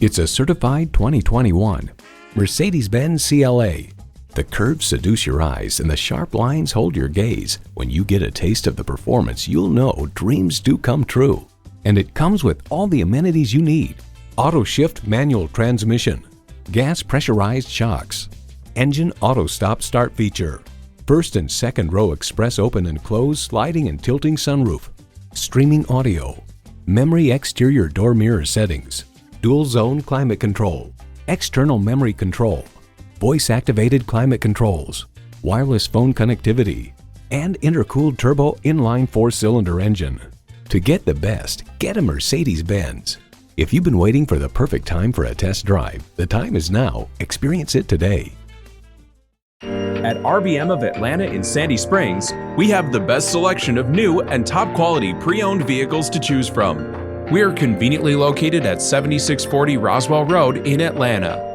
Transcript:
It's a certified 2021 Mercedes-Benz CLA. The curves seduce your eyes and the sharp lines hold your gaze. When you get a taste of the performance, you'll know dreams do come true. And it comes with all the amenities you need. Auto shift manual transmission, gas pressurized shocks, engine auto stop start feature, first and second row express open and close sliding and tilting sunroof, streaming audio, memory exterior door mirror settings, dual zone climate control, external memory control, voice activated climate controls, wireless phone connectivity, and intercooled turbo inline 4-cylinder engine. To get the best, get a Mercedes-Benz. If you've been waiting for the perfect time for a test drive, the time is now. Experience it today. At RBM of Atlanta in Sandy Springs, we have the best selection of new and top quality pre-owned vehicles to choose from. We are conveniently located at 7640 Roswell Road in Atlanta.